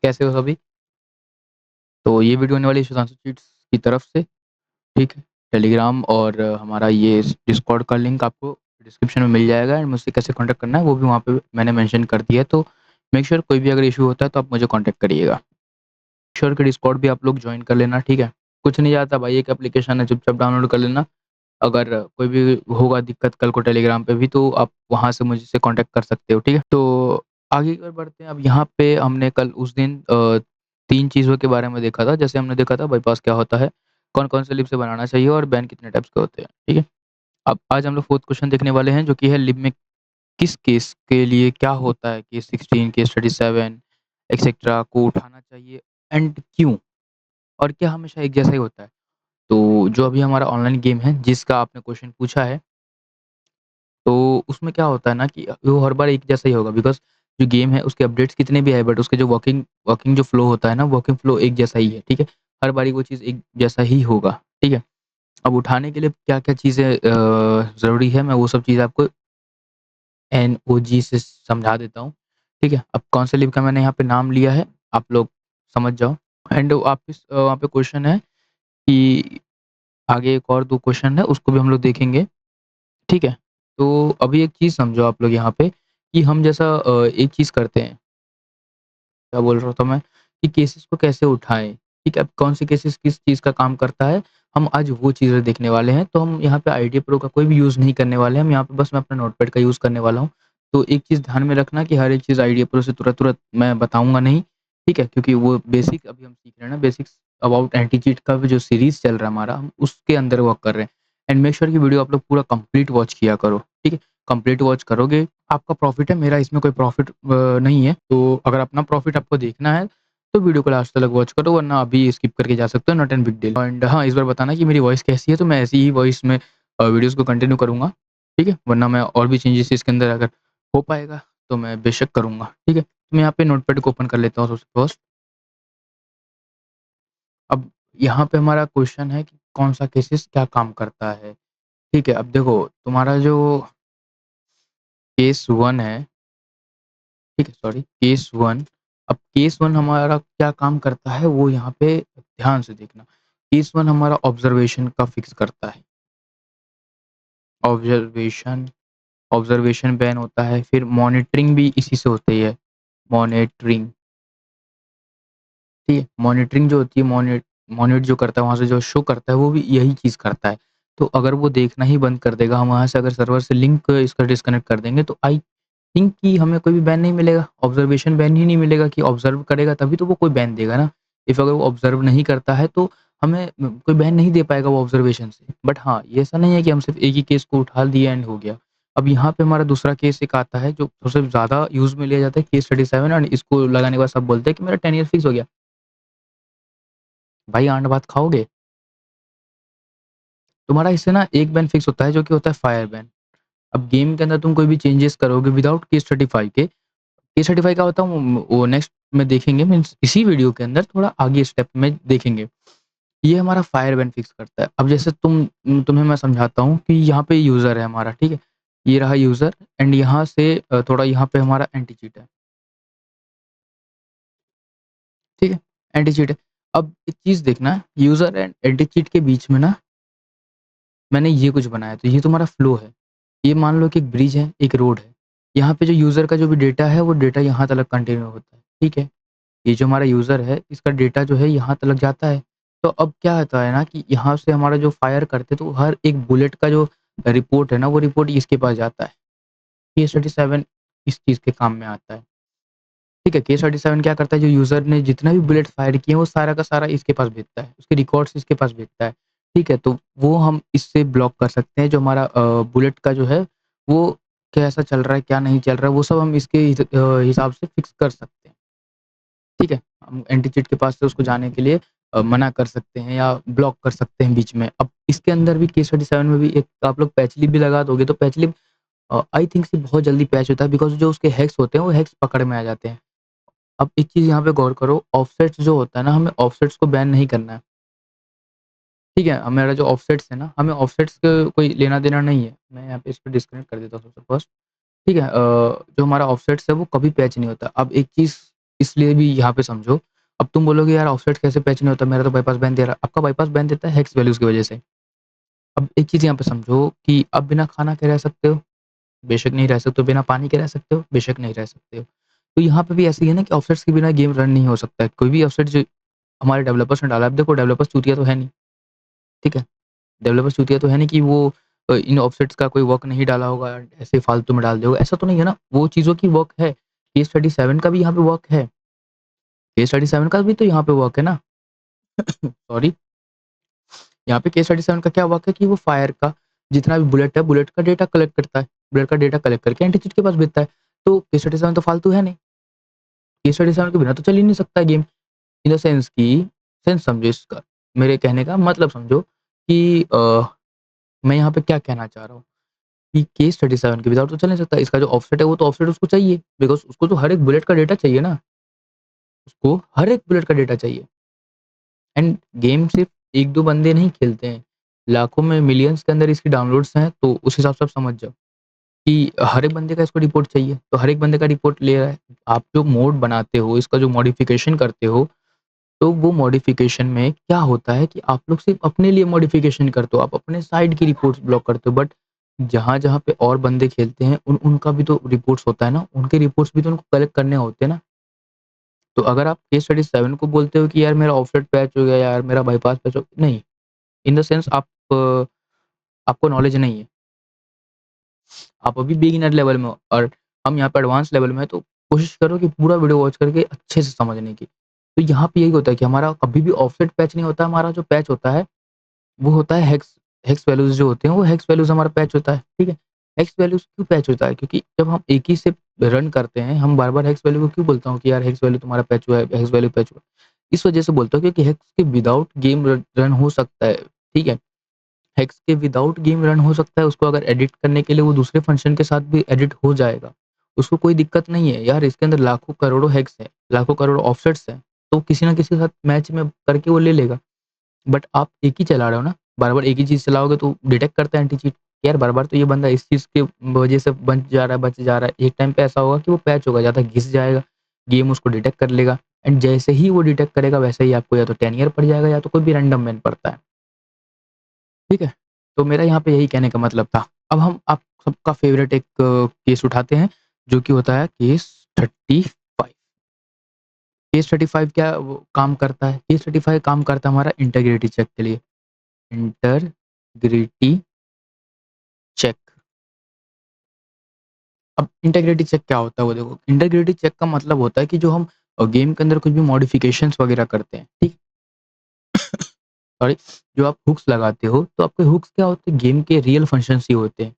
कैसे हो सभी? तो ये वीडियो होने वाली है सुधांशु चीट्स की तरफ से, ठीक है? टेलीग्राम और हमारा ये डिस्कॉर्ड का लिंक आपको डिस्क्रिप्शन में मिल जाएगा एंड मुझसे कैसे कॉन्टैक्ट करना है वो भी वहाँ पे मैंने मेंशन कर दिया है, तो मेक श्योर कोई भी अगर इश्यू होता है तो आप मुझे कॉन्टैक्ट करिएगा। श्योर कि डिस्कॉर्ड भी आप लोग जॉइन कर लेना, ठीक है? कुछ नहीं जाता भाई, एक एप्लीकेशन है, चुपचाप डाउनलोड कर लेना। अगर कोई भी होगा दिक्कत कल को टेलीग्राम पे भी तो आप वहाँ से मुझसे कॉन्टैक्ट कर सकते हो, ठीक है? तो आगे की ओर बढ़ते हैं। अब यहाँ पे हमने कल उस दिन 3 चीज़ों के बारे में देखा था। जैसे हमने देखा था बाईपास क्या होता है, कौन-कौन से लिप से बनाना चाहिए और बैन कितने टाइप्स के होते हैं, ठीक है? अब आज हम लोग 4th क्वेश्चन देखने वाले हैं जो कि है लिप में किस केस के लिए क्या होता है, केस 16, केस 37 एक्सेट्रा को उठाना चाहिए एंड क्यों? और क्या हमेशा एक जैसा ही होता है? तो जो अभी हमारा ऑनलाइन गेम है जिसका आपने क्वेश्चन पूछा है, तो उसमें क्या होता है ना कि वो हर बार एक जैसा ही होगा बिकॉज़ जो गेम है उसके अपडेट्स कितने भी आए बट उसके जो वर्किंग वर्किंग जो फ्लो होता है ना, वर्किंग फ्लो एक जैसा ही है, ठीक है? हर बारी वो चीज़ एक जैसा ही होगा, ठीक है? अब उठाने के लिए क्या-क्या चीज़ें ज़रूरी है, मैं वो सब चीज़ आपको एनओजी से समझा देता हूँ, ठीक है? अब कौन से लिव का मैंने यहाँ पे नाम लिया है, आप लोग समझ जाओ एंड वापस वहाँ पे क्वेश्चन है कि आगे एक और 2 क्वेश्चन है, उसको भी हम लोग देखेंगे, ठीक है? तो अभी एक चीज़ समझो आप लोग यहाँ पे कि हम जैसा एक चीज़ करते हैं, क्या बोल रहा था मैं, कि केसेस को कैसे उठाएँ, ठीक है? अब कौन से केसेस किस चीज़ का काम करता है, हम आज वो चीज़ें देखने वाले हैं। तो हम यहाँ पे आईडिया प्रो का कोई भी यूज़ नहीं करने वाले हैं, हम यहाँ पे बस मैं अपना नोटपैड का यूज़ करने वाला हूँ। तो एक चीज़ ध्यान में रखना कि हर एक चीज़ आईडिया प्रो से तुरंत-तुरंत मैं बताऊँगा नहीं, ठीक है? क्योंकि वो बेसिक अभी हम सीख रहे हैं ना, बेसिक्स अबाउट एंटी चीट का भी जो सीरीज़ चल रहा है हमारा, हम उसके अंदर वर्क कर रहे हैं। एंड मेक श्योर कि वीडियो आप लोग पूरा कंप्लीट वॉच किया करो, ठीक है? कंप्लीट वॉच करोगे, आपका प्रॉफ़िट है, मेरा इसमें कोई प्रॉफ़िट नहीं है। तो अगर अपना प्रॉफ़िट आपको देखना है, तो वीडियो को लास्ट तक वॉच करो वरना अभी स्किप करके जा सकते हो, not an big deal. And हाँ, इस बार बताना कि मेरी वॉइस कैसी है, तो मैं ऐसी ही वॉइस में वीडियोज़ को कंटिन्यू करूँगा, ठीक है? वरना मैं और भी चेंजेस इसके अंदर अगर हो पाएगा, तो मैं बेशक करूँगा, ठीक है? तो मैं यहाँ पे नोटपैड को ओपन कर लेता हूँ सबसे फर्स्ट। अब यहाँ पे हमारा क्वेश्चन है कि कौन-सा केसेस क्या काम करता है, ठीक है? अब देखो, तुम्हारा जो केस 1 है, ठीक है, सॉरी केस 1। अब केस 1 हमारा क्या काम करता है वो यहाँ पे ध्यान से देखना। केस 1 हमारा ऑब्ज़र्वेशन का फिक्स करता है। ऑब्ज़र्वेशन ऑब्ज़र्वेशन बैन होता है, फिर मॉनिटरिंग भी इसी से होती है। मॉनिटरिंग, ठीक है? मॉनिटरिंग जो होती है, मॉनिट जो करता है वहाँ से जो शो करता है वो भी यही चीज़ करता है। तो अगर वो देखना ही बंद कर देगा, हम वहाँ से अगर सर्वर से लिंक इसका डिस्कनेक्ट कर देंगे तो आई थिंक कि हमें कोई भी बैन नहीं मिलेगा, ऑब्जर्वेशन बैन ही नहीं मिलेगा कि ऑब्जर्व करेगा तभी तो वो कोई बैन देगा ना। इफ अगर वो ऑब्जर्व नहीं करता है तो हमें कोई बैन नहीं दे पाएगा वो ऑब्जर्वेशन से। बट हाँ, ये ऐसा नहीं है कि हम सिर्फ़ एक ही केस को उठा दिया एंड हो गया। अब यहाँ पे हमारा दूसरा केस एक आता है जो सबसे ज़्यादा यूज़ में लिया जाता है, केस 37 एंड इसको लगाने के बाद सब बोलते हैं कि मेरा 10 ईयर फिक्स हो गया। भाई आंट बात खाओगे? तुम्हारा इससे ना एक बैन फिक्स होता है जो कि होता है फायर बैन। अब गेम के अंदर तुम कोई भी चेंजेस करोगे विदाउट केस 35 के, केस 35 का होता है वो नेक्स्ट में देखेंगे, मीन्स इसी वीडियो के अंदर थोड़ा आगे स्टेप में देखेंगे। ये हमारा फायर बैन फिक्स करता है। अब जैसे तुम्हें मैं समझाता हूँ कि यहाँ पे यूज़र है हमारा, ठीक है? ये रहा यूज़र एंड यहाँ से थोड़ा यहाँ पे हमारा एंटी चीट है, ठीक है? एंटी चीट है। अब एक चीज़ देखना, यूज़र एंड एंटी चीट के बीच में ना मैंने ये कुछ बनाया, तो ये तुम्हारा फ्लो है। ये मान लो कि एक ब्रिज है, एक रोड है। यहाँ पे जो यूज़र का जो भी डेटा है, वो डेटा यहाँ तक कंटिन्यू होता है, ठीक है? ये जो हमारा यूज़र है, इसका डेटा जो है यहाँ तक जाता है। तो अब क्या होता है ना कि यहाँ से हमारा जो फायर करते हैं, तो हर एक बुलेट का जो रिपोर्ट है ना, वो रिपोर्ट इसके पास जाता है। K37 इस चीज़ के काम में आता है, ठीक है? K37 क्या करता है, जो यूज़र ने जितना भी बुलेट फायर किए हैं, वो सारा का सारा इसके पास भेजता है। उसके रिकॉर्ड्स इसके पास भेजता है, ठीक है? तो वो हम इससे ब्लॉक कर सकते हैं, जो हमारा बुलेट का जो है, वो कैसा चल रहा है, क्या नहीं चल रहा है, वो सब हम इसके हिसाब से फिक्स कर सकते हैं। ठीक है? हम एंटी चीट के पास से उसको जाने के लिए मना कर सकते हैं या ब्लॉक कर सकते हैं बीच में। अब इसके अंदर भी केस 37 में भी एक आप लोग पैच-लिप भी लगा दोगे तो पैच-लिप आई थिंक से बहुत जल्दी पैच होता है बिकॉज़ जो उसके हैक्स होते हैं वो हैक्स पकड़ में आ जाते हैं। अब एक चीज़ यहाँ पे गौर करो, ऑफसेट्स जो होता है ना, हमें ऑफसेट्स को बैन नहीं करना है। ठीक है? हमारा जो ऑफसेट्स है ना, हमें ऑफसेट्स का कोई लेना-देना नहीं है। मैं यहाँ पे इसको डिस्कनेक्ट कर देता हूँ सबसे फर्स्ट। ठीक है? जो हमारा ऑफसेट्स है वो कभी पैच नहीं होता। अब एक चीज़ इसलिए भी यहाँ पे समझो। अब तुम बोलोगे यार ऑफसेट कैसे पैच नहीं होता, मेरा तो बाईपास बैन दे रहा है। आपका बाईपास बैन देता है हेक्स वैल्यूज़ की वजह से। अब एक चीज़ यहाँ पे समझो कि अब बिना खाना के रह सकते हो? बेशक नहीं रह सकते हो। बिना पानी के रह सकते हो? बेशक नहीं रह सकते हो। तो यहाँ पे भी ऐसे ही है ना कि ऑफसेट्स के बिना गेम रन नहीं हो सकता है। कोई भी ऑफसेट जो हमारे डेवलपर्स ने डाला है, अब देखो डेवलपर्स चूतिया तो है नहीं, ठीक है? डेवलपर्स चूतिया तो है नहीं कि वो इन ऑफसेट्स का कोई वर्क नहीं डाला होगा, ऐसे फालतू में डाल देगा, ऐसा तो नहीं है ना। वो चीज़ों की वर्क है। केस स्टडी 7 का भी यहाँ पे वर्क है। केस स्टडी 7 का भी तो यहाँ पे वर्क है ना। सॉरी, यहाँ पे केस स्टडी 7 का क्या वर्क है कि वो फायर का जितना भी बुलेट है, बुलेट का डेटा कलेक्ट करता है। बुलेट का डेटा कलेक्ट करके एंटीचिट के पास भेजता है। तो केस स्टडी 7 तो फालतू है नहीं। केस स्टडी 7 के बिना तो चल ही नहीं सकता गेम। इन द सेंस कि सेंस समझो इसका, मेरे कहने का मतलब समझो कि मैं यहाँ पे क्या कहना चाह रहा हूँ कि केस स्टडी 7 के विदाउट तो चल नहीं सकता। इसका जो ऑफसेट है वो तो ऑफसेट उसको चाहिए, बिकॉज़ उसको तो हर एक बुलेट का डेटा चाहिए ना, उसको हर एक बुलेट का डेटा चाहिए। एंड गेम सिर्फ़ 1-2 बंदे नहीं खेलते हैं, लाखों में मिलियंस के अंदर इसकी डाउनलोड्स हैं, तो उस हिसाब से आप समझ जाओ कि हर एक बंदे का इसको रिपोर्ट चाहिए, तो हर एक बंदे का रिपोर्ट ले रहा है। आप जो मोड बनाते हो, इसका जो मॉडिफ़िकेशन करते हो, तो वो मॉडिफ़िकेशन में क्या होता है कि आप लोग सिर्फ़ अपने लिए मॉडिफ़िकेशन करते हो, आप अपने साइड की रिपोर्ट्स ब्लॉक करते हो, बट जहाँ-जहाँ पे और बंदे खेलते हैं, उनका भी तो रिपोर्ट्स होता है ना, उनके रिपोर्ट्स भी तो उनको कलेक्ट करने होते हैं ना। तो अगर आप केस स्टडी 7 को बोलते हो कि यार मेरा ऑफसेट पैच हो गया, यार मेरा बाईपास पैच हो नहीं, इन द सेंस आपको नॉलेज नहीं है। आप अभी बिगिनर लेवल में हो और हम यहाँ पे एडवांस लेवल में हैं, तो कोशिश करो कि पूरा वीडियो वॉच करके अच्छे से समझने की। तो यहाँ पे यही होता है कि हमारा कभी भी ऑफसेट पैच नहीं होता, हमारा जो पैच होता है, वो होता है हेक्स हेक्स वैल्यूज़ जो होते हैं, वो हेक्स वैल्यूज़ हमारा पैच होता है, ठीक है? हेक्स वैल्यूज़ क्यों पैच होता है? क्योंकि जब हम एक ही से रन करते हैं, हम बार-बार हेक्स वैल्यू को क्यों बोलता हूँ कि यार हेक्स वैल्यू तुम्हारा पैच हुआ है, हेक्स वैल्यू पैच हुआ है। इस वजह से बोलता हूँ क्योंकि हेक्स के विदाउट गेम रन हो सकता है, ठीक है? हेक्स के विदाउट गेम रन हो सकता है, उसको अगर एडिट करने के लिए वो दूसरे फंक्शन के साथ भी एडिट हो जाएगा। उसको कोई दिक्कत नहीं है। यार इसके अंदर लाखों करोड़ों हेक्स हैं, लाखों करोड़ ऑफसेट्स हैं, तो किसी न किसी के साथ मैच में करके वो ले लेगा। बट आप एक ही चला रहे हो ना, बार-बार एक ही चीज़ चलाओगे तो डिटेक्ट करता है एंटी-चीट। यार बार-बार तो ये बंदा इस चीज़ के वजह से बच जा रहा है। एक टाइम पे ऐसा होगा कि वो पैच होगा, ज़्यादा घिस जाएगा, गेम उसको डिटेक्ट कर लेगा एंड जैसे ही वो डिटेक्ट करेगा वैसे ही आपको या तो 10 ईयर पड़ जाएगा या तो कोई भी रैंडम बैन पड़ता है। ठीक है? तो मेरा यहाँ पे यही कहने का मतलब था। अब हम आप सबका फ़ेवरेट एक केस उठाते हैं, जो कि होता है केस 35। केस 35 क्या वो काम करता है? केस 35 काम करता है हमारा इंटीग्रिटी चेक के लिए। Integrity check. अब इंटीग्रिटी चेक क्या होता है वो देखो, इंटीग्रिटी चेक का मतलब होता है कि जो हम गेम के अंदर कुछ भी मॉडिफ़िकेशंस वगैरह करते हैं, ठीक? सॉरी, जो आप हुक्स लगाते हो, तो आपके हुक्स क्या होते हैं? गेम के रियल फंक्शंस ही होते हैं।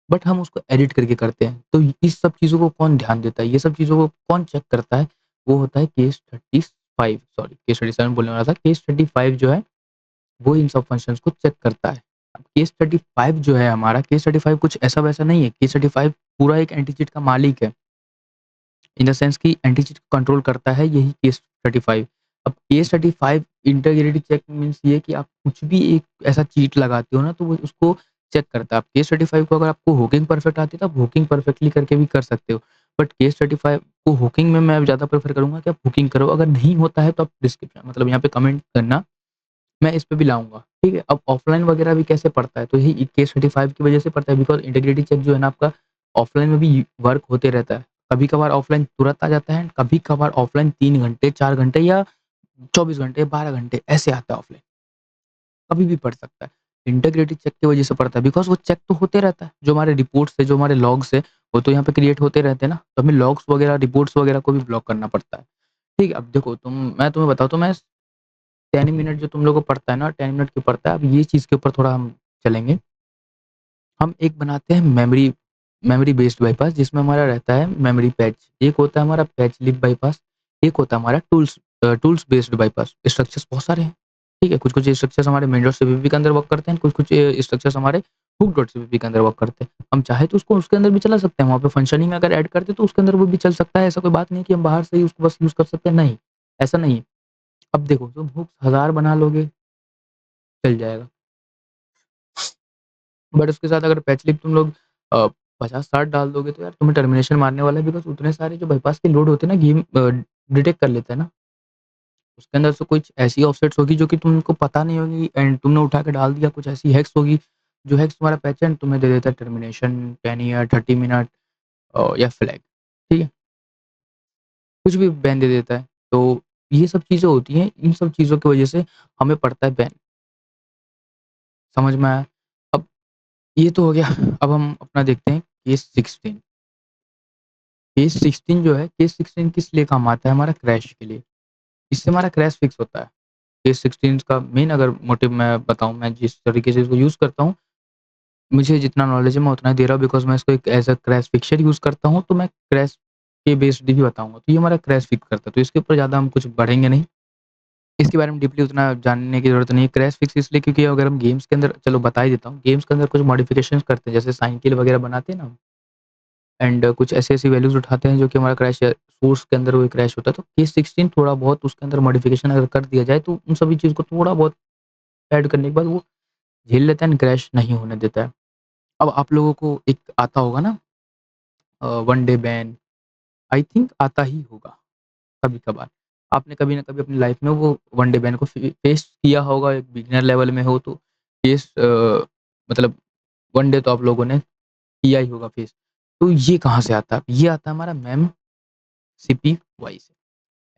बट हम उसको एडिट करके करते हैं। तो इस सब चीज़ों को कौन ध्यान देता है? ये सब चीज़ों को कौन चेक करता है? वो होता है केस 35 सॉरी केस 37 बोलने वाला था। केस 35 जो है, वो इन सब फंक्शंस को चेक करता है। अब केस 35 जो है हमारा, केस 35 कुछ ऐसा-वैसा नहीं है। केस 35 पूरा एक एंटी-चीट का मालिक है। इन द सेंस कि एंटी-चीट को कंट्रोल करता है यही केस 35। अब केस 35 इंटीग्रिटी चेक मीन्स ये कि आप कुछ भी एक ऐसा चीट लगाते हो ना, तो वो उसको चेक करता है। अब केस 35 को अगर आपको हुकिंग परफेक्ट आती है, तो आप हुकिंग परफेक्टली करके भी कर सकते हो। बट केस 35 को हुकिंग में मैं ज़्यादा प्रेफ़र करूँगा कि आप हुकिंग करो। अगर नहीं होता है तो आप डिस्क्रिप्शन मतलब यहाँ पे कमेंट करना, मैं इस पे भी लाऊँगा, ठीक है? अब ऑफलाइन वगैरह भी कैसे पड़ता है? तो यही केस 35 की वजह से पड़ता है बिकॉज़ इंटीग्रिटी चेक जो है ना आपका ऑफलाइन में भी वर्क होते रहता है। कभी-कभार ऑफलाइन तुरंत आ जाता है, कभी-कभार ऑफलाइन 3 घंटे, 4 घंटे या 24 घंटे, 12 घंटे ऐसे आता है ऑफलाइन, कभी भी पड़ सकता है। इंटीग्रिटी चेक की वजह से पड़ता है बिकॉज़ वो चेक तो होते रहता है। जो हमारे रिपोर्ट्स है, जो हमारे लॉग्स है, वो तो यहाँ पे क्रिएट होते रहते हैं ना, तो हमें लॉग्स वगैरह, रिपोर्ट्स वगैरह को भी ब्लॉक करना पड़ता है। ठीक है? अब देखो मैं तुम्हें बताऊँ तो मैं 10 मिनट जो तुम लोगों को पड़ता है ना, 10 मिनट क्यों पड़ता है, अब ये चीज़ के ऊपर थोड़ा हम चलेंगे। हम एक बनाते हैं मेमोरी मेमोरी बेस्ड बाईपास जिसमें हमारा रहता है मेमोरी पैच। एक होता है हमारा पैच लिप बाईपास, एक होता है हमारा टूल्स बेस्ड बाईपास। स्ट्रक्चर्स बहुत सारे हैं, ठीक है? कुछ-कुछ स्ट्रक्चर्स हमारे मेन डॉट सीपीपी के अंदर वर्क करते हैं, कुछ-कुछ स्ट्रक्चर्स हमारे हुक डॉट सीपीपी के अंदर वर्क करते हैं। हम चाहे तो उसको उसके अंदर भी चला सकते हैं, वहाँ पे फंक्शनिंग अगर ऐड करते हैं तो उसके अंदर वो भी चल सकता है। ऐसा कोई बात नहीं है कि हम बाहर से ही उसको बस यूज़ कर सकते हैं, नहीं, ऐसा नहीं है। अब देखो तुम हुक्स 1000 बना लोगे, चल जाएगा। बट उसके साथ अगर पैच लिप तुम लोग 50-60 डाल दोगे तो यार तुम्हें टर्मिनेशन मारने वाला है, बिकॉज़ उतने सारे जो बाईपास के लोड होते हैं ना, गेम डिटेक्ट कर लेता है ना। उसके अंदर से कुछ ऐसी ऑफसेट्स होगी जो कि तुमको पता नहीं होगी एंड तुमने उठा के डाल दिया, कुछ ऐसी हैक्स होगी, जो हैक्स तुम्हारा पैचेंट तुम्हें दे देता है टर्मिनेशन, 10 ईयर, 30 मिनट या फ्लैग, ठीक है? कुछ भी बैन दे देता है। तो ये सब चीज़ें होती हैं, इन सब चीज़ों की वजह से हमें पड़ता है बैन, समझ में आया? अब ये तो हो गया, अब हम अपना देखते हैं केस 16। केस 16 जो है, केस 16 किस लिए काम आता है? हमारा क्रैश के लिए। इससे हमारा क्रैश फिक्स होता है। केस 16 का मेन अगर मोटिव मैं बताऊँ, मैं जिस तरीके से इसको यूज़ करता हूँ, मुझे जितना नॉलेज है मैं उतना ही दे रहा हूँ, बिकॉज़ मैं इसको एक as a crash fixer use करता हूँ, तो मैं क्रैश के बेस्ड ही बताऊँगा। तो ये हमारा क्रैश फिक्स करता है, तो इसके ऊपर ज़्यादा हम कुछ बढ़ेंगे नहीं। इसके बारे में डीपली उतना जानने की ज़रूरत नहीं है। क्रैश फिक्स इसलिए क्योंकि अगर हम गेम्स के अंदर, चलो बता ही देता हूँ, गेम्स के अंदर कुछ मॉडिफ़िकेशंस करते हैं, जैसे साइन किल वगैरह बनाते हैं ना, एंड कुछ ऐसी-ऐसी वैल्यूज़ उठाते हैं जो कि हमारा क्रैश है, सोर्स के अंदर वो क्रैश होता है। तो केस 16 थोड़ा बहुत उसके अंदर मॉडिफ़िकेशन अगर कर दिया जाए, तो उन सभी चीज़ को थोड़ा बहुत ऐड करने के बाद वो झेल लेता है एंड क्रैश नहीं होने देता है। अब आप लोगों को एक आता होगा ना, one day ban, I think आता ही होगा कभी-कभार। आपने कभी न कभी अपनी लाइफ़ में वो वन डे बैन को फेस किया होगा, एक बिगिनर लेवल में हो तो केस मतलब वन डे तो आप लोगों ने किया ही होगा फेस। तो ये कहाँ से आता है? ये आता है हमारा मेम सीपीवाई से,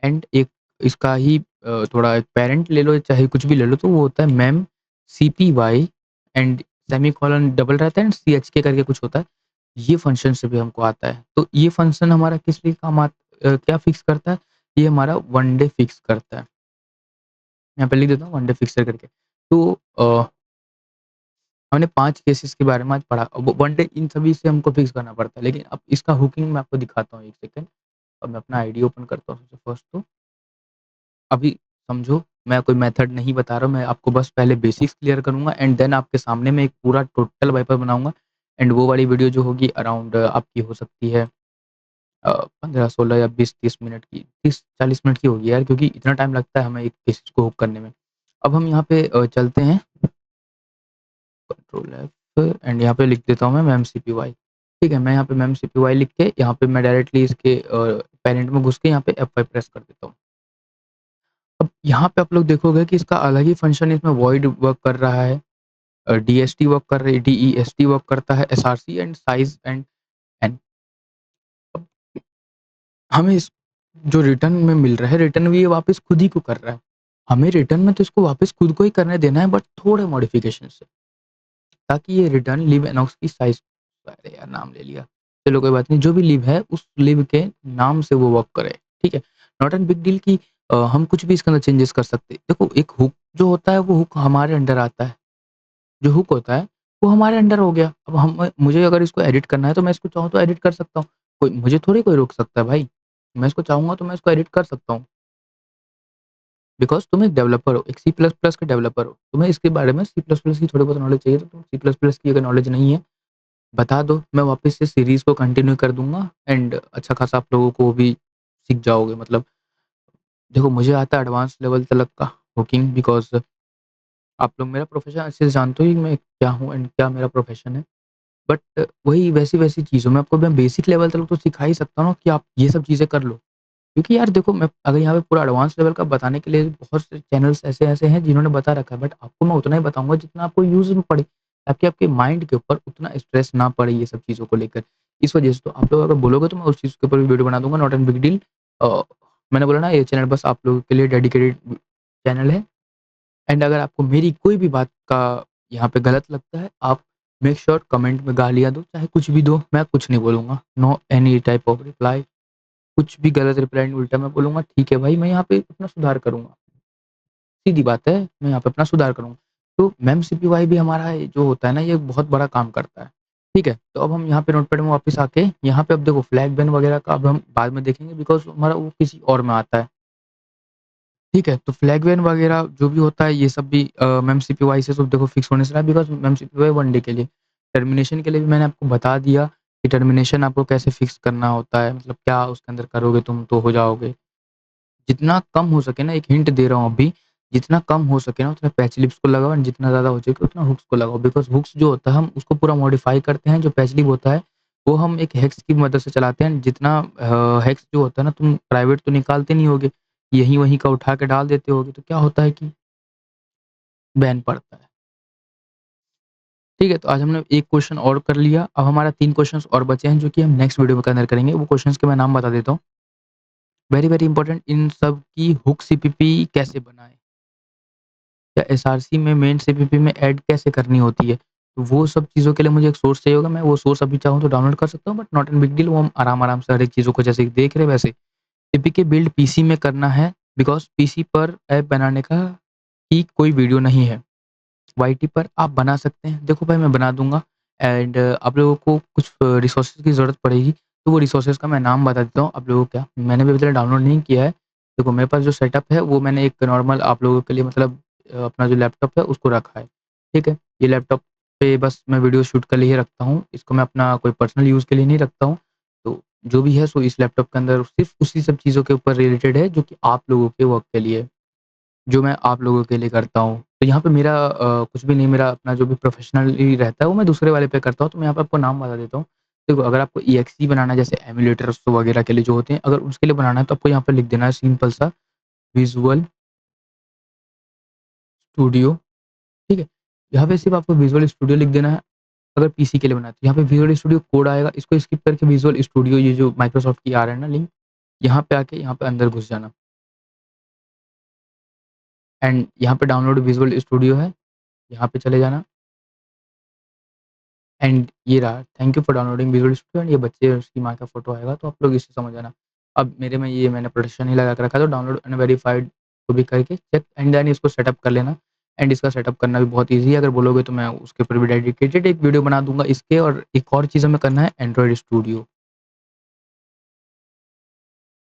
एंड एक इसका ही थोड़ा एक पैरेंट ले लो, चाहे कुछ भी ले लो, तो वो होता है मेम सीपीवाई एंड सेमीकोलन डबल रहता है एंड सीएचके करके कुछ होता है। ये फंक्शन से भी हमको आता है। तो ये फंक्शन हमारा किस लिए काम क्या फिक्स करता है? ये हमारा वन डे फिक्स करता है। यहाँ पे लिख देता हूँ वन डे फिक्सर करके। तो हमने 5 केसेस के बारे में आज पढ़ा। अब वन डे इन सभी से हमको फिक्स करना पड़ता है। लेकिन अब इसका हुकिंग मैं आपको दिखाता हूँ, 1 सेकंड। अब मैं अपना आईडी ओपन करता हूँ सबसे फर्स्ट तो। अभी समझो, मैं कोई मेथड नहीं बता रहा हूँ, मैं आपको बस पहले बेसिक्स क्लियर करूँगा एंड देन आपके सामने मैं एक पूरा टोटल वाइपर बनाऊँगा एंड वो वाली वीडियो जो होगी अराउंड आपकी हो सकती है 15, 16 या 20-30 मिनट की, 30-40 मिनट की होगी यार, क्योंकि इतना टाइम लगता है हमें एक केसेस को हुक करने में। अब हम यहाँ पे चलते हैं, कंट्रोल एफ एंड यहाँ पे लिख देता हूँ मैं मेमसीपीवाई। ठीक है, मैं यहाँ पे मेमसीपीवाई लिख के यहाँ पे मैं डायरेक्टली इसके पैरेंट में घुस के यहाँ पे F5 प्रेस कर देता हूँ। अब यहाँ पे आप लोग देखोगे कि इसका अलग ही फंक्शन इसमें वॉइड वर्क कर रहा है, डीएसटी वर्क कर रही है, डीईएसटी वर्क करता है, SRC and size and n. अब हमें इस जो रिटर्न में मिल रहा है, रिटर्न भी ये वापस खुद ही को कर रहा है। हमें रिटर्न में तो इसको वापस खुद को ही करने देना है, बट थोड़े मॉडिफिकेशन से, ताकि ये रिटर्न लिव एनॉक्स की साइज़, अरे यार नाम ले लिया। चलो कोई बात नहीं, जो भी लिव है उस लिव के नाम से वो वर्क करे, ठीक है? नॉट एन बिग डील कि हम कुछ भी इसके अंदर चेंजेस कर सकते हैं। देखो, एक हुक जो होता है वो हुक हमारे अंडर आता है। जो हुक होता है वो हमारे अंडर हो गया। अब हम मुझे अगर इसको एडिट करना है तो मैं इसको चाहूँ तो एडिट कर सकता हूँ। कोई मुझे थोड़ी कोई रोक सकता है भाई। मैं इसको चाहूँगा तो मैं इसको एडिट कर सकता हूँ। बिकॉज़ तुम एक डेवलपर हो, एक सी प्लस प्लस के डेवलपर हो। तुम्हें इसके बारे में सी प्लस प्लस की थोड़ी बहुत नॉलेज चाहिए, तो तुम सी प्लस प्लस की अगर नॉलेज नहीं है, बता दो, मैं वापस से सीरीज़ को कंटिन्यू कर दूँगा एंड अच्छा खासा आप लोगों को भी सीख जाओगे। मतलब देखो, मुझे आता है एडवांस लेवल तलक का हुकिंग, बिकॉज़ आप लोग मेरा प्रोफ़ेशन अच्छे से जानते हो कि मैं क्या हूँ एंड क्या मेरा प्रोफ़ेशन है। बट वही वैसी-वैसी चीज़ों में आपको मैं बेसिक लेवल तक तो सिखा ही सकता हूँ ना कि आप ये सब चीज़ें कर लो। क्योंकि यार देखो, मैं अगर यहाँ पे पूरा एडवांस लेवल का बताने के लिए बहुत से चैनल्स ऐसे-ऐसे हैं जिन्होंने बता रखा है, बट आपको मैं उतना ही बताऊँगा जितना आपको यूज़ में पड़े, ताकि आपके माइंड के ऊपर उतना स्ट्रेस ना पड़े ये सब चीज़ों को लेकर। इस वजह से तो आप लोग अगर बोलोगे तो मैं उस चीज़ के ऊपर भी वीडियो बना दूँगा, नॉट एन बिग डील। अ, मैंने बोला ना, ये चैनल बस आप लोगों के लिए डेडिकेटेड चैनल है एंड अगर आपको मेरी कोई भी बात का यहाँ पे गलत लगता है, आप मेक श्योर कमेंट में गालियाँ दो, चाहे कुछ भी दो, मैं कुछ नहीं बोलूँगा। No any type of reply. कुछ भी गलत रिप्लाई उल्टा मैं बोलूँगा, ठीक है भाई, मैं यहाँ पे अपना सुधार करूँगा। सीधी बात है, मैं यहाँ पे अपना सुधार करूँगा। तो मेमसीपीवाई भी हमारा जो होता है ना, ये बहुत बड़ा काम करता है। ठीक है? तो अब हम यहाँ पे नोटपैड में वापस आके यहाँ पे अब देखो, फ्लैग बैन वगैरह का अब हम बाद में देखेंगे, बिकॉज़ हमारा वो किसी और में आता है। ठीक है? तो फ्लैग बैन वगैरह जो भी होता है, ये सब भी मेमसीपीवाई से तो देखो फिक्स होने से रहा है, बिकॉज़ मेमसीपीवाई वन डे के लिए। टर्मिनेशन के लिए भी मैंने आपको बता दिया कि टर्मिनेशन आपको कैसे फिक्स करना होता है, मतलब क्या उसके अंदर करोगे तुम तो हो जाओगे। जितना कम हो सके ना, एक हिंट दे रहा हूँ अभी, जितना कम हो सके ना उतना पैच लिप्स को लगाओ एंड जितना ज़्यादा हो सके उतना हुक्स को लगाओ, बिकॉज़ हुक्स जो होता है हम उसको पूरा मॉडिफ़ाई करते हैं, जो पैच लिप होता है वो हम एक हैक्स की मदद से चलाते हैं। जितना हैक्स जो होता है ना, तुम प्राइवेट तो निकालते नहीं होगे, यहीं-वहीं का उठा के डाल देते होगे, तो क्या होता है कि बैन पड़ता है। ठीक है, तो आज हमने एक क्वेश्चन और कर लिया, अब हमारा 3 क्वेश्चन्स और बचे हैं जो कि हम नेक्स्ट वीडियो के अंदर करेंगे। वो क्वेश्चन्स के मैं नाम बता देता हूँ। वेरी, वेरी इंपोर्टेंट, इन सब की हुक सीपीपी कैसे बनाएँ? या एसआरसी में मेन सीपीपी में ऐड कैसे करनी होती है? तो वो सब चीज़ों के लिए मुझे एक सोर्स चाहिए होगा, मैं वो सोर्स अभी चाहूँ तो डाउनलोड कर सकता हूँ, but not an big deal, वो हम आराम-आराम से हर एक चीज़ों को जैसे कि देख रहे हैं वैसे। एपीके बिल्ड पीसी में करना है, बिकॉज़ पीसी पर ऐप बनाने का की कोई वीडियो नहीं है। वाईटी पर आप बना सकते हैं। देखो भाई, मैं बना दूँगा एंड आप लोगों को कुछ रिसोर्सेज़ की ज़रूरत पड़ेगी, तो वो रिसोर्सेज़ का मैं नाम बता देता हूँ आप लोगों को क्या, मैंने भी अभी तक डाउनलोड नहीं किया है। देखो, मेरे पास जो सेटअप है वो मैंने एक नॉर्मल आप लोगों के लिए मतलब अपना जो लैपटॉप है उसको रखा है, ठीक है? ये लैपटॉप पे बस मैं वीडियो शूट के लिए ही रखता हूँ, इसको मैं अपना कोई पर्सनल यूज़ के लिए नहीं रखता हूँ। तो जो भी है सो इस लैपटॉप के अंदर सिर्फ़ उसी सब चीज़ों के ऊपर रिलेटेड है जो कि आप लोगों के वर्क के लिए है। जो मैं आप लोगों के लिए करता हूँ। तो यहाँ पे मेरा कुछ भी नहीं, मेरा अपना जो भी प्रोफ़ेशनली रहता है वो मैं दूसरे वाले पे करता हूँ, तो मैं यहाँ पे आपको नाम बता देता हूँ। देखो, अगर आपको ईएक्सई बनाना है जैसे एमुलेटर्स वगैरह के लिए जो होते हैं, अगर उसके लिए बनाना है तो आपको यहाँ पे लिख देना है सिंपल सा विज़ुअल स्टूडियो, ठीक है? यहाँ पे सिर्फ़ आपको विज़ुअल स्टूडियो लिख देना है, अगर पीसी के लिए बनाना है तो यहाँ पे विज़ुअल स्टूडियो कोड आएगा, इसको स्किप करके विज़ुअल स्टूडियो ये जो माइक्रोसॉफ्ट की आ रहा है ना लिंक, यहाँ पे आके यहाँ पे अंदर घुस जाना एंड यहाँ पे डाउनलोड विज़ुअल स्टूडियो है, यहाँ पे चले जाना। एंड ये रहा, thank you for downloading visual studio and ये बच्चे और उसकी माँ का फ़ोटो आएगा, तो आप लोग इससे समझ जाना। अब मेरे में ये मैंने प्रोटेक्शन ही लगा के रखा है, तो डाउनलोड एंड वेरीफाइड को भी करके चेक एंड देन इसको सेटअप कर लेना। एंड इसका सेटअप करना भी बहुत ईज़ी है, अगर बोलोगे तो मैं उसके ऊपर भी डेडिकेटेड एक वीडियो बना दूँगा इसके। और एक और चीज़ हमें करना है एंड्रॉइड स्टूडियो।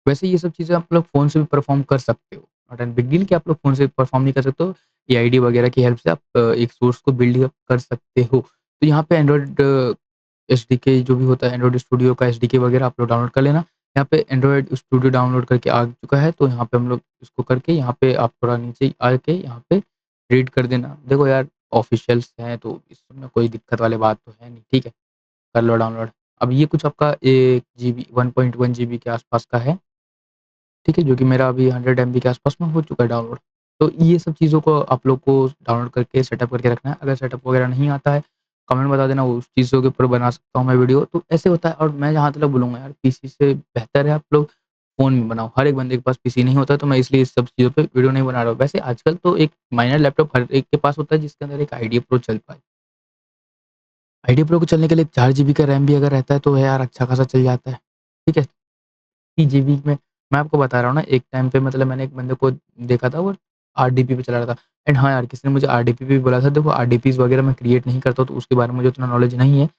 वैसे ये सब चीज़ें आप लोग फ़ोन से भी परफ़ॉर्म कर सकते हो। नॉट एन बिग डील कि आप लोग फ़ोन से परफ़ॉर्म नहीं कर सकते हो। एआईडी वगैरह की हेल्प से आप एक सोर्स को बिल्ड अप कर सकते हो। तो यहाँ पे एंड्रॉइड एसडीके जो भी होता है, एंड्रॉइड स्टूडियो का एसडीके वगैरह आप लोग डाउनलोड कर लेना। यहाँ पे एंड्रॉइड स्टूडियो डाउनलोड करके आ चुका है, तो यहाँ पे हम लोग इसको करके यहाँ पे आप थोड़ा नीचे आके यहाँ पे रीड कर देना। देखो यार, ऑफ़िशियल्स हैं तो इसमें कोई दिक्कत वाली बात तो है नहीं, ठीक है? कर लो डाउनलोड। अब ये कुछ आपका 1 जीबी 1.1 जीबी के आस-पास का है। ठीक है, जो कि मेरा अभी 100 एमबी के आस-पास में हो चुका है डाउनलोड। तो ये सब चीज़ों को आप लोग को डाउनलोड करके सेटअप करके रखना है। अगर सेटअप वगैरह नहीं आता है, कमेंट बता देना, उस चीज़ों के ऊपर बना सकता हूँ मैं वीडियो। तो ऐसे होता है और मैं जहाँ तक बोलूँगा यार, पीसी से बेहतर है आप लोग फ़ोन में बनाओ। हर एक बंदे के पास पीसी नहीं होता है, तो मैं इसलिए इस सब चीज़ों पे वीडियो नहीं बना रहा हूँ। वैसे आजकल तो एक माइनर लैपटॉप हर एक के पास होता है जिसके अंदर एक आईडिया प्रो चल पाए। आईडिया प्रो को चलने के लिए 4 जीबी का रैम भी अगर रहता है तो यार अच्छा खासा चल जाता है। ठीक है? 30 जीबी में मैं आपको बता रहा हूँ ना, एक टाइम पे मतलब मैंने एक बंदे को देखा था, वो आरडीपी पे चला रहा था। एंड हाँ यार, किसी ने मुझे आरडीपी भी बोला था। देखो, आरडीपीज़ वगैरह मैं क्रिएट नहीं करता हूँ, तो उसके बारे में मुझे उतना नॉलेज नहीं है।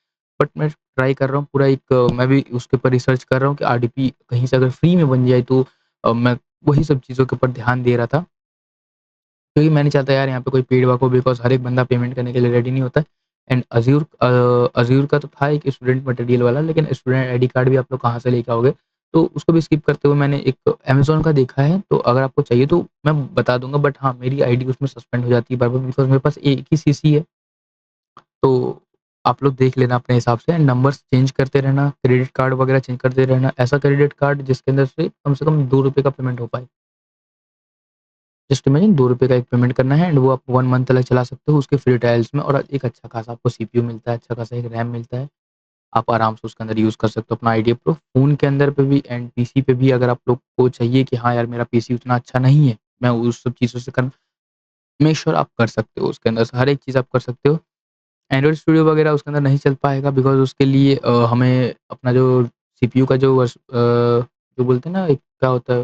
बट मैं ट्राई कर रहा हूँ पूरा एक मैं भी उसके ऊपर रिसर्च कर रहा हूँ कि आरडीपी कहीं से अगर फ्री में बन जाए तो मैं वही सब चीज़ों के ऊपर ध्यान दे रहा था। क्योंकि मैं नहीं चाहता यार यहाँ पे कोई पेड़ वाको, बिकॉज़ हर एक बंदा पेमेंट करने के लिए रेडी नहीं होता है। एंड अज़ूर का तो था एक स्टूडेंट मटेरियल वाला, लेकिन स्टूडेंट आईडी कार्ड भी आप लोग कहाँ से लेके आओगे? तो उसको भी स्किप करते हुए मैंने एक अमेज़न का देखा है, तो अगर आपको चाहिए तो मैं बता दूँगा। बट हाँ, मेरी आईडी उसमें सस्पेंड हो जाती है बार-बार, बिकॉज़ मेरे पास एक ही सीसी है। तो आप लोग देख लेना अपने हिसाब से, एंड नंबर्स चेंज करते रहना, क्रेडिट कार्ड वगैरह चेंज करते रहना। ऐसा क्रेडिट कार्ड जिसके अंदर से कम ₹2 का पेमेंट हो पाए। जस्ट इमेजिन ₹2 का एक पेमेंट करना है एंड वो आप 1 मंथ तक चला सकते हो उसके फ्री ट्रायल्स में, और एक अच्छा खासा आपको सीपीयू मिलता है, अच्छा खासा एक रैम मिलता है। आप आराम से उसके अंदर यूज़ कर सकते हो अपना आईडिया प्रो। फ़ोन के अंदर पे भी एंड पीसी पे भी, अगर आप लोग को चाहिए कि हाँ यार, मेरा पीसी उतना अच्छा नहीं है, मैं उस सब चीज़ों से कर मेक श्योर आप कर सकते हो, उसके अंदर से हर एक चीज़ आप कर सकते हो। एंड्रॉइड स्टूडियो वगैरह उसके अंदर नहीं चल पाएगा, बिकॉज़ उसके लिए हमें अपना जो सीपीयू का जो बोलते हैं ना, एक क्या होता है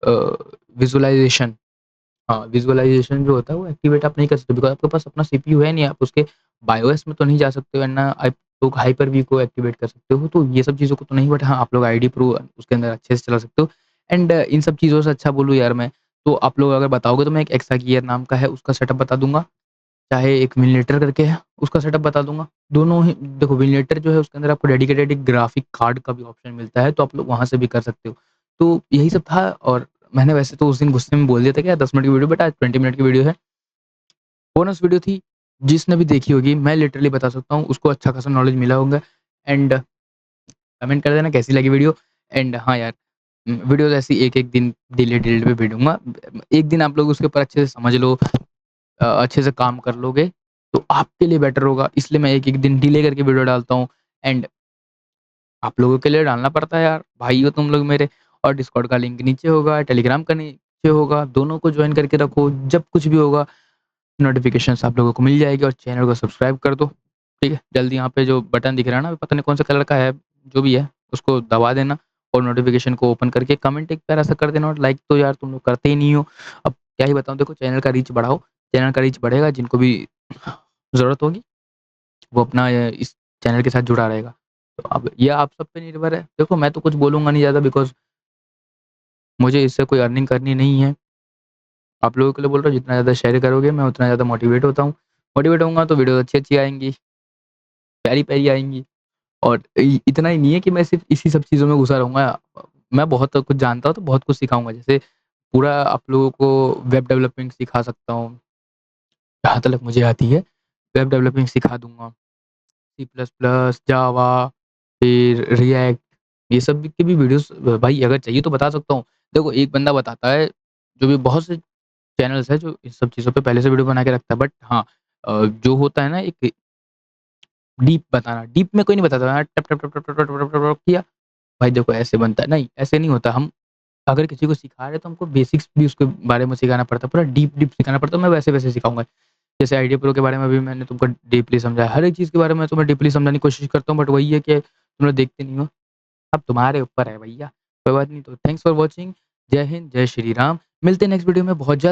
अ, विज़ुअलाइज़ेशन। हाँ, विज़ुअलाइज़ेशन जो होता है वो एक्टिवेट आप नहीं कर सकते, बिकॉज़ आपके पास अपना सीपीयू है नहीं, आप उसके बायोस में तो नहीं जा सकते हो, एंड ना आप लोग हाइपर वी को एक्टिवेट कर सकते हो, तो ये सब चीज़ों को तो नहीं, बट हाँ, आप लोग आईडी प्रो उसके अंदर अच्छे से चला सकते हो। एंड इन सब चीज़ों से अच्छा बोलूँ यार मैं, तो आप लोग अगर बताओगे तो मैं एक एक्सागियर नाम का है उसका सेटअप बता दूँगा, चाहे एक मिनिलेटर करके है, उसका सेटअप बता दूँगा। दोनों ही देखो, मिनिलेटर जो है उसके अंदर आपको डेडिकेटेड एक ग्राफिक कार्ड का भी ऑप्शन मिलता है, तो आप लोग वहाँ से भी कर सकते हो। तो यही सब था, और मैंने वैसे तो उस दिन गुस्से में बोल दिया था कि यार 10 मिनट की वीडियो, बट आज 20 मिनट की वीडियो है। बोनस वीडियो थी, जिसने भी देखी होगी मैं लिटरली बता सकता हूँ उसको अच्छा खासा नॉलेज मिला होगा। एंड कमेंट कर देना कैसी लगी वीडियो। एंड हाँ यार, वीडियोज़ ऐसी एक-एक दिन डिले-डिले पे भेजूँगा। एक दिन आप लोग उसके ऊपर अच्छे से समझ लो, अच्छे से काम कर लोगे, तो आपके लिए बेटर होगा। इसलिए मैं एक-एक दिन डिले करके वीडियो डालता हूँ। एंड आप लोगों के लिए डालना पड़ता है यार, भाई हो तुम लोग मेरे। और डिस्कॉर्ड का लिंक नीचे होगा, टेलीग्राम का नीचे होगा, दोनों को जॉइन करके रखो। जब कुछ भी होगा नोटिफ़िकेशंस आप लोगों को मिल जाएगी और चैनल को सब्सक्राइब कर दो, ठीक है? जल्दी यहाँ पे जो बटन दिख रहा है ना, पता नहीं कौन-सा कलर का है, जो भी है, उसको दबा देना और नोटिफ़िकेशन को ओपन करके कमेंट एक प्यारा-सा कर देना, और लाइक तो यार तुम लोग करते ही नहीं हो। अब क्या ही बताऊँ, देखो चैनल का रीच बढ़ाओ, चैनल का रीच बढ़ेगा, जिनको भी ज़रूरत होगी, वो अपना इस चैनल के साथ जुड़ा रहेगा। तो अब ये आप सब पे निर्भर है। देखो मैं तो कुछ बोलूँगा नहीं ज़्यादा, बिकॉज़ मुझे इससे कोई अर्निंग करनी नहीं है। आप लोगों के लिए बोल रहा हूँ, जितना ज़्यादा शेयर करोगे मैं उतना ज़्यादा मोटिवेट होता हूँ। मोटिवेट होऊँगा तो वीडियो अच्छी-अच्छी आएँगी, प्यारी-प्यारी आएँगी। और इ इतना ही नहीं है कि मैं सिर्फ़ इसी सब चीज़ों में घुसा रहूँगा। मैं बहुत कुछ जानता हूँ, तो बहुत कुछ सिखाऊँगा। जैसे पूरा आप लोगों को वेब डेवलपिंग सिखा सकता हूँ, जहाँ तलक मुझे आती है। वेब डेवलपिंग सिखा दूँगा, सी प्लस प्लस, जावा, फिर रिएक्ट, ये सब की भी वीडियोज़ भाई अगर चाहिए तो बता सकता हूँ। देखो एक बंदा बताता है, जो भी बहुत से चैनल्स हैं जो इन सब चीज़ों पे पहले से वीडियो बना के रखता है। बट हाँ, जो होता है ना एक डीप बताना, डीप में कोई नहीं बताता है, टप टप टप टप टप टप टप टप टप किया, भाई देखो ऐसे बनता है, नहीं ऐसे नहीं होता। हम अगर किसी को सिखा रहे हैं तो हमको बेसिक्स भी उसके बारे में सिखाना पड़ता है, पूरा डीप डीप सिखाना पड़ता है। मैं वैसे-वैसे सिखाऊँगा। जैसे आईडिया प्रो के बारे में भी मैंने तुमको डीपली समझाया, हर एक चीज़ के बारे में तुम्हें डीपली समझाने की कोशिश करता हूँ, बट वही है कि तुम लोग देखते नहीं हो। अब तुम्हारे ऊपर है भैया, कोई बात नहीं। तो थैंक्स फॉर वॉचिंग। जय हिंद, जय श्री राम। मिलते हैं नेक्स्ट वीडियो में बहुत जल्द।